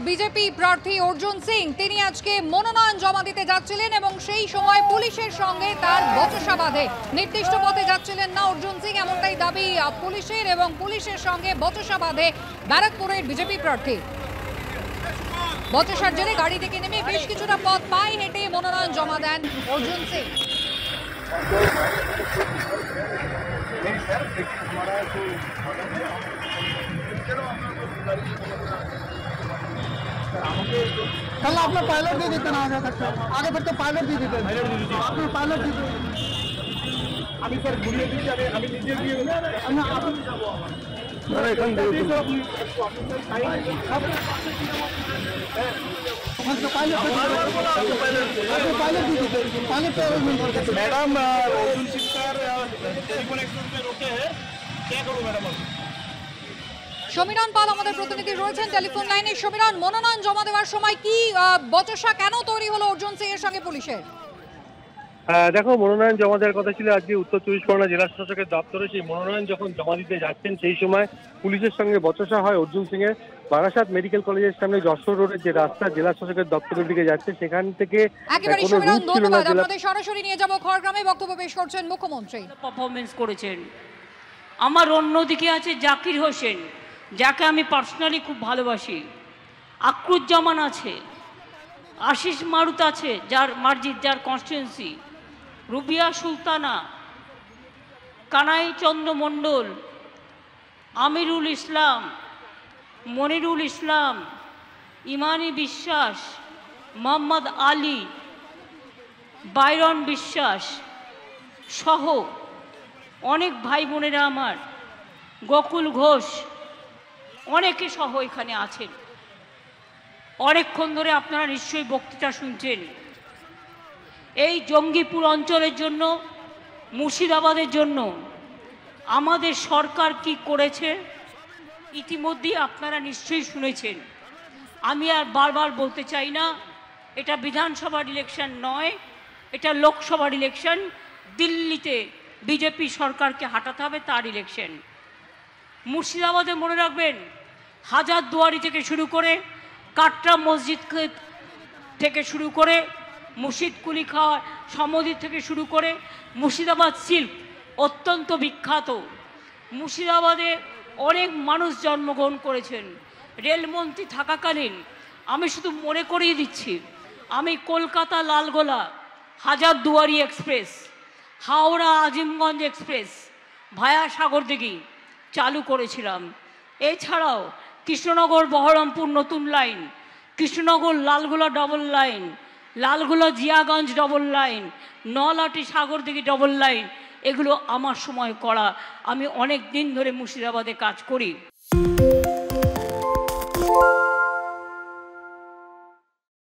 BJP প্রার্থী অর্জুন সিং তিনি আজকে মনোনয়ন জমা দিতে যাচ্ছিলেন এবং সেই সময় পুলিশের সঙ্গে তার বচসা বাঁধে। নির্দিষ্ট পথে যাচ্ছিলেন না অর্জুন সিং, এমনটাই দাবি পুলিশের, এবং পুলিশের সঙ্গে বচসা বাঁধে ব্যারাকপুরের বিজেপি প্রার্থী। বচসার জেরে গাড়ি থেকে নেমে বেশ কিছুটা পথ পায়ে হেঁটে মনোনয়ন জমা দেন অর্জুন সিং। कल आपने पायलट दे देते ना आगे तक तो पायलट दे देते आपने पायलट दे देते আমি স্যার ঘুরিয়ে দিচ্ছি আমি নিজে গিয়ে আমি আপনি যাব আমরা এখান থেকে madam Arjun Singh sir telephone exchange में रोके हैं क्या करूं मैडम সমীরণ পাল আমাদের প্রতিনিধি রয়েছেন টেলিফোন লাইনে। সমীরণ, মনোনয়ন জমা দেওয়ার সময় কি বচসা কেন তৈরি হলো অর্জুন সিং এর সঙ্গে পুলিশের? দেখো, মনোনয়ন জমা দেওয়ার কথা ছিল আজকে উত্তর চব্বিশ পরগনা জেলা শাসকের দপ্তরে। সেই মনোনয়ন যখন জমা দিতে যাচ্ছেন সেই সময় পুলিশের সঙ্গে বচসা হয় অর্জুন সিং এর। বারাসাত মেডিকেল কলেজের সামনে যশোর রোডের যে রাস্তা জেলা শাসকের দপ্তরের দিকে যাচ্ছে সেখান থেকে একেবারে সমীরণ, ধন্যবাদ। আপনাদের সরাসরি নিয়ে যাব খড়গ্রামে। বক্তব্য পেশ করছেন মুখ্যমন্ত্রী। পারফরমেন্স করেছেন। আমার অন্যদিকে আছে জাকির হোসেন, যাকে আমি পার্সোনালি খুব ভালোবাসি। আকরুজ্জামান আছে, আশিস মারুত আছে, যার মার্জিত, যার কনস্টিটুয়েন্সি, রুবিয়া সুলতানা, কানাই চন্দ্র মণ্ডল, আমিরুল ইসলাম, মনিরুল ইসলাম, ইমানি বিশ্বাস, মোহাম্মদ আলী, বাইরন বিশ্বাস সহ অনেক ভাই বোনেরা আমার, গোকুল ঘোষ, অনেকে সহ এখানে আছেন। অনেকক্ষণ ধরে আপনারা নিশ্চয়ই বক্তৃতা শুনছেন। এই জঙ্গিপুর অঞ্চলের জন্য, মুর্শিদাবাদের জন্য আমাদের সরকার কি করেছে ইতিমধ্যেই আপনারা নিশ্চয়ই শুনেছেন। আমি আর বারবার বলতে চাই না। এটা বিধানসভার ইলেকশন নয়, এটা লোকসভার ইলেকশন। দিল্লিতে বিজেপি সরকারকে হাঁটাতে হবে, তার ইলেকশন। মুর্শিদাবাদে মনে রাখবেন, হাজারদুয়ারি থেকে শুরু করে, কাটরা মসজিদ থেকে শুরু করে, মুর্শিদ কুলি খাওয়া সমাধি থেকে শুরু করে, মুর্শিদাবাদ সিল্ক অত্যন্ত বিখ্যাত। মুর্শিদাবাদে অনেক মানুষ জন্মগ্রহণ করেছেন। রেলমন্ত্রী থাকাকালীন আমি শুধু মনে করিয়ে দিচ্ছি, আমি Kolkata Lalgola Hazarduari express, Howrah Azimganj express via Sagardighi চালু করেছিলাম। এছাড়াও কৃষ্ণনগর বহরমপুর নতুন line, Krishnanagar Lalgola double line, Lalgola Jiaganj double line, Nalhati Sagardighi double line, এগুলো আমার সময় করা। আমি অনেক দিন ধরে মুর্শিদাবাদে কাজ করি।